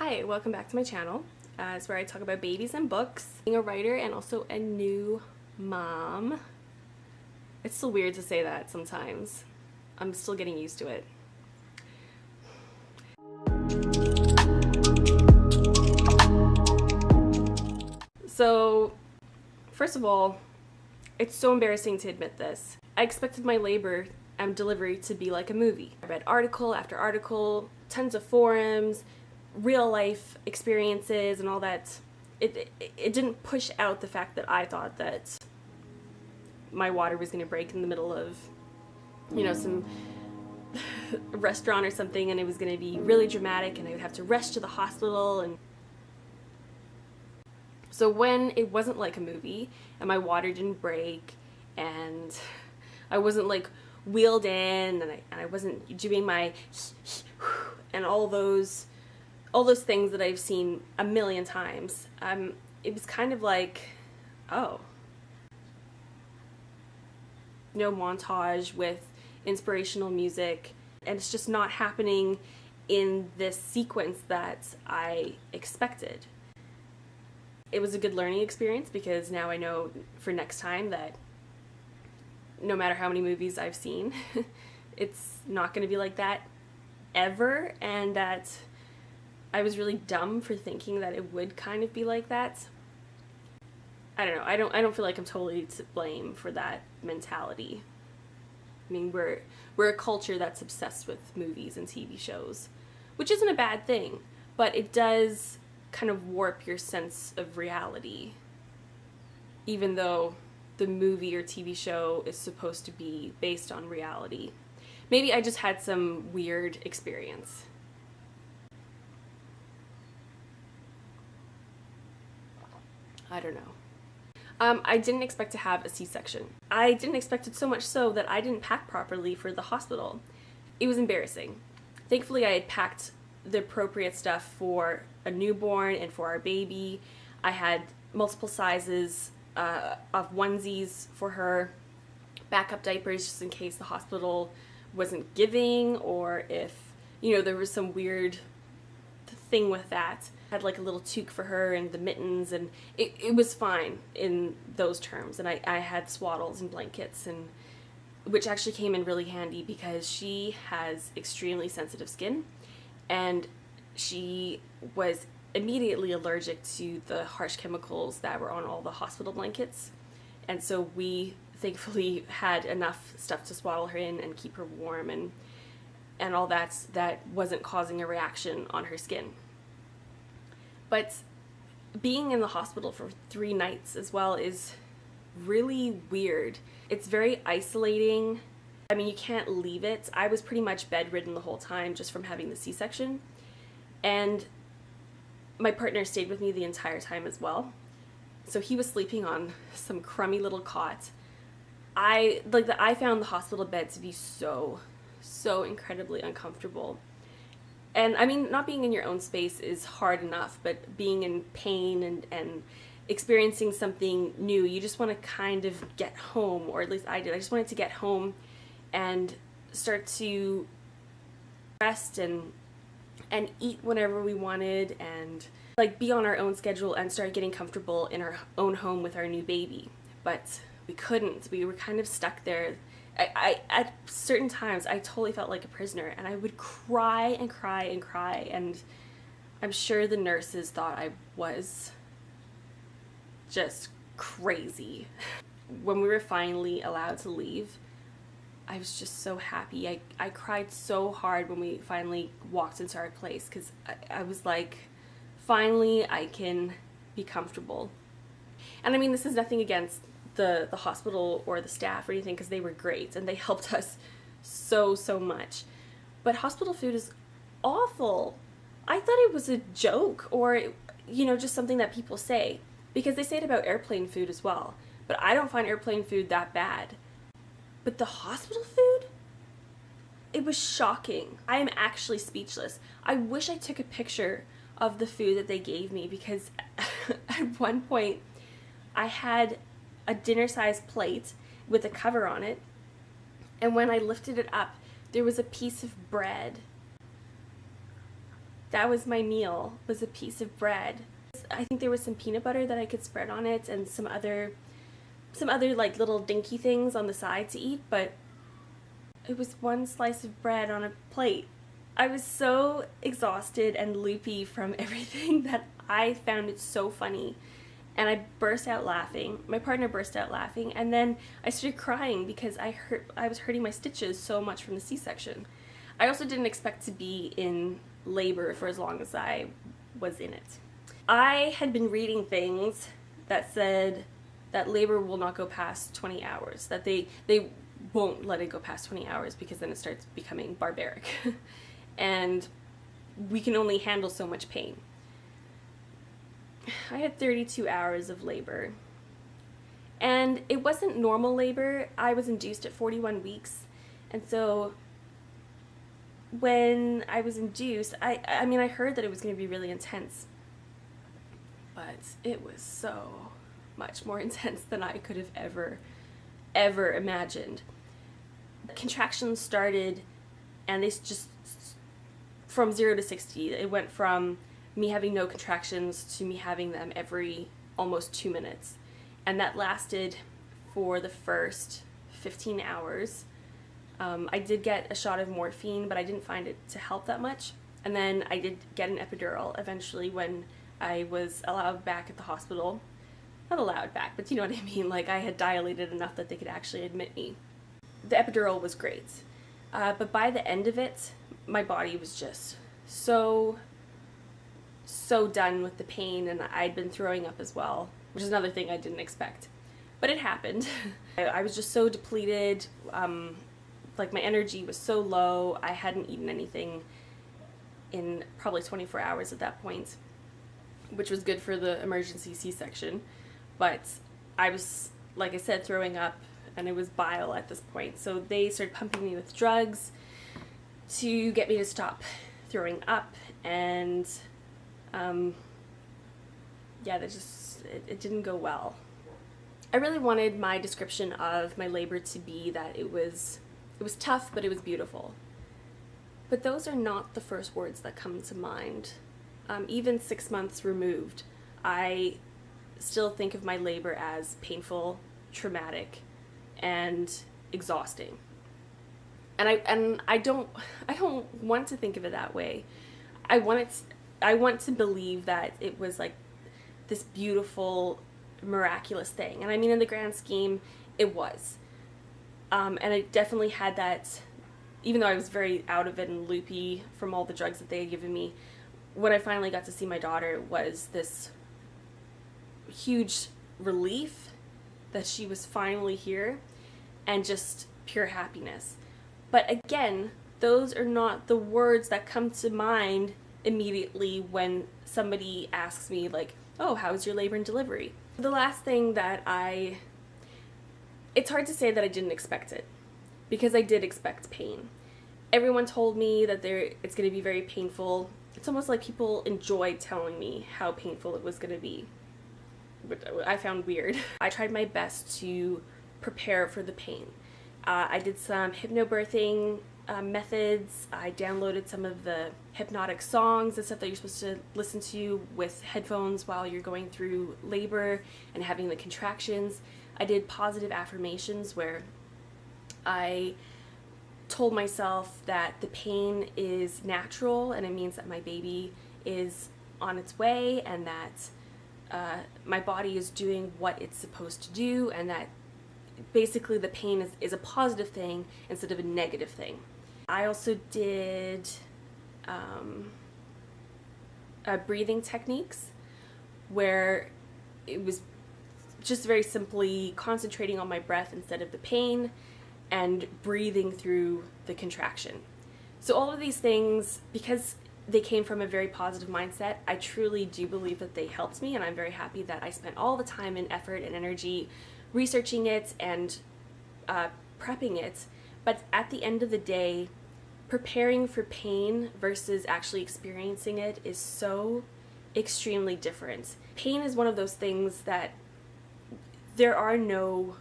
Hi, welcome back to my channel. It's where I talk about babies and books, being a writer and also a new mom. It's still weird to say that sometimes. I'm still getting used to it. So, first of all, it's so embarrassing to admit this. I expected my labor and delivery to be like a movie. I read article after article, tons of forums, real life experiences and all that. It didn't push out the fact that I thought that my water was going to break in the middle of, some restaurant or something, and it was going to be really dramatic and I would have to rush to the hospital. And so when it wasn't like a movie and my water didn't break and I wasn't like wheeled in and I wasn't doing my and all those things that I've seen a million times, it was kind of like, oh. No montage with inspirational music, and it's just not happening in this sequence that I expected. It was a good learning experience because now I know for next time that no matter how many movies I've seen, it's not going to be like that ever, and that I was really dumb for thinking that it would kind of be like that. I don't know. I don't feel like I'm totally to blame for that mentality. I mean, we're a culture that's obsessed with movies and TV shows, which isn't a bad thing, but it does kind of warp your sense of reality, even though the movie or TV show is supposed to be based on reality. Maybe I just had some weird experience. I don't know. I didn't expect to have a C-section. I didn't expect it so much so that I didn't pack properly for the hospital. It was embarrassing. Thankfully, I had packed the appropriate stuff for a newborn and for our baby. I had multiple sizes of onesies for her, backup diapers just in case the hospital wasn't giving, or if, there was some weird thing with that. I had like a little toque for her and the mittens, and it was fine in those terms. And I had swaddles and blankets, and which actually came in really handy because she has extremely sensitive skin, and she was immediately allergic to the harsh chemicals that were on all the hospital blankets. And so we thankfully had enough stuff to swaddle her in and keep her warm and all that wasn't causing a reaction on her skin. But being in the hospital for 3 nights as well is really weird. It's very isolating. I mean, you can't leave it. I was pretty much bedridden the whole time just from having the C-section. And my partner stayed with me the entire time as well. So he was sleeping on some crummy little cot. I found the hospital bed to be so incredibly uncomfortable. And I mean, not being in your own space is hard enough, but being in pain and experiencing something new, you just want to kind of get home, or at least I did. I just wanted to get home and start to rest and eat whenever we wanted, and like be on our own schedule and start getting comfortable in our own home with our new baby. But we couldn't. We were kind of stuck there. I at certain times I totally felt like a prisoner, and I would cry and cry and cry, and I'm sure the nurses thought I was just crazy. When we were finally allowed to leave, I was just so happy. I cried so hard when we finally walked into our place, because I was like, finally I can be comfortable. And I mean, this is nothing against the hospital or the staff or anything, because they were great and they helped us so much. But hospital food is awful. I thought it was a joke, or just something that people say, because they say it about airplane food as well. But I don't find airplane food that bad. But the hospital food? It was shocking. I am actually speechless. I wish I took a picture of the food that they gave me, because at one point I had a dinner-sized plate with a cover on it, and when I lifted it up, there was a piece of bread That was my meal, was a piece of bread. I think there was some peanut butter that I could spread on it and some other like little dinky things on the side to eat, but it was one slice of bread on a plate. I was so exhausted and loopy from everything that I found it so funny. And I burst out laughing. My partner burst out laughing, and then I started crying because I was hurting my stitches so much from the C-section. I also didn't expect to be in labor for as long as I was in it. I had been reading things that said that labor will not go past 20 hours, that they won't let it go past 20 hours because then it starts becoming barbaric. And we can only handle so much pain. I had 32 hours of labor. And it wasn't normal labor. I was induced at 41 weeks. And so when I was induced, I mean, I heard that it was going to be really intense. But it was so much more intense than I could have ever imagined. Contractions started, and they just, from 0 to 60, it went from me having no contractions to me having them every almost 2 minutes. And that lasted for the first 15 hours. I did get a shot of morphine, but I didn't find it to help that much. And then I did get an epidural eventually when I was allowed back at the hospital. Not allowed back, but you know what I mean. Like, I had dilated enough that they could actually admit me. The epidural was great. But by the end of it, my body was just so done with the pain, and I'd been throwing up as well, which is another thing I didn't expect. But it happened. I was just so depleted. Like, my energy was so low. I hadn't eaten anything in probably 24 hours at that point, which was good for the emergency C-section. But I was, like I said, throwing up, and it was bile at this point. So they started pumping me with drugs to get me to stop throwing up, and yeah, it didn't go well. I really wanted my description of my labor to be that it was tough, but it was beautiful. But those are not the first words that come to mind. Even 6 months removed, I still think of my labor as painful, traumatic, and exhausting. And I don't want to think of it that way. I want to believe that it was like this beautiful, miraculous thing. And I mean, in the grand scheme, it was. And I definitely had that, even though I was very out of it and loopy from all the drugs that they had given me. When I finally got to see my daughter, was this huge relief that she was finally here, and just pure happiness. But again, those are not the words that come to mind immediately when somebody asks me, like, oh, how was your labor and delivery? The last thing that it's hard to say that I didn't expect it, because I did expect pain. Everyone told me that it's going to be very painful. It's almost like people enjoyed telling me how painful it was going to be, which I found weird. I tried my best to prepare for the pain. I did some hypnobirthing methods. I downloaded some of the hypnotic songs and stuff that you're supposed to listen to with headphones while you're going through labor and having the contractions. I did positive affirmations where I told myself that the pain is natural, and it means that my baby is on its way, and that my body is doing what it's supposed to do, and that basically the pain is a positive thing instead of a negative thing. I also did breathing techniques where it was just very simply concentrating on my breath instead of the pain and breathing through the contraction. So all of these things, because they came from a very positive mindset, I truly do believe that they helped me, and I'm very happy that I spent all the time and effort and energy researching it and prepping it. But at the end of the day, preparing for pain versus actually experiencing it is so extremely different. Pain is one of those things that there are no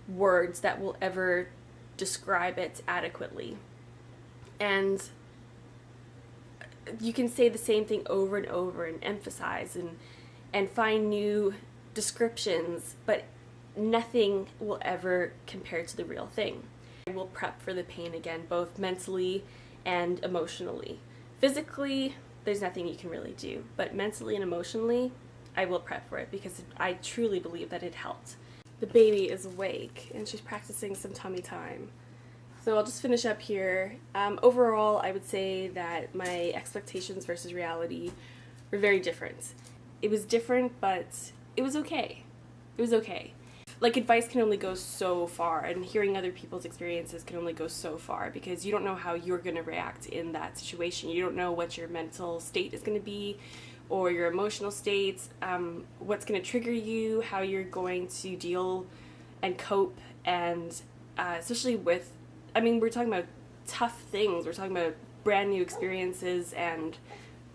words that will ever describe it adequately. And you can say the same thing over and over and emphasize and find new descriptions, but nothing will ever compare to the real thing. I will prep for the pain again, both mentally and emotionally. Physically, there's nothing you can really do, but mentally and emotionally, I will prep for it because I truly believe that it helped. The baby is awake and she's practicing some tummy time. So I'll just finish up here. Overall, I would say that my expectations versus reality were very different. It was different, but it was okay. It was okay. Like, advice can only go so far, and hearing other people's experiences can only go so far, because you don't know how you're going to react in that situation. You don't know what your mental state is going to be, or your emotional states, what's going to trigger you, how you're going to deal and cope, and especially with, I mean, we're talking about tough things. We're talking about brand new experiences and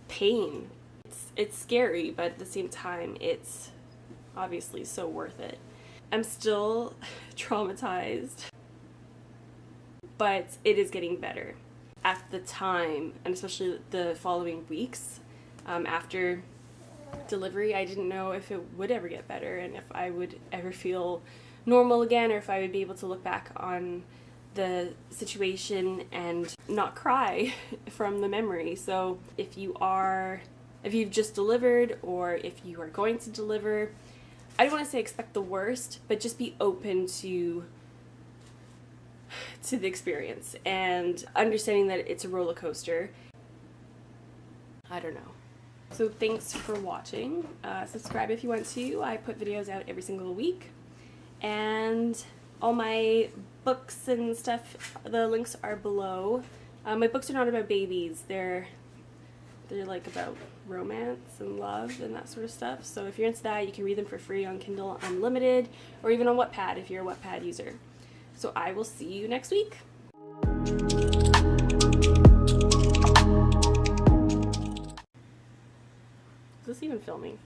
pain. It's scary, but at the same time, it's obviously so worth it. I'm still traumatized, but it is getting better. At the time, and especially the following weeks after delivery, I didn't know if it would ever get better and if I would ever feel normal again, or if I would be able to look back on the situation and not cry from the memory. So if you've just delivered, or if you are going to deliver, I don't want to say expect the worst, but just be open to the experience and understanding that it's a roller coaster. I don't know. So thanks for watching. Subscribe if you want to. I put videos out every single week. And all my books and stuff, the links are below. My books are not about babies. They're like about romance and love and that sort of stuff. So if you're into that, you can read them for free on Kindle Unlimited, or even on Wattpad if you're a Wattpad user. So I will see you next week. Is this even filming?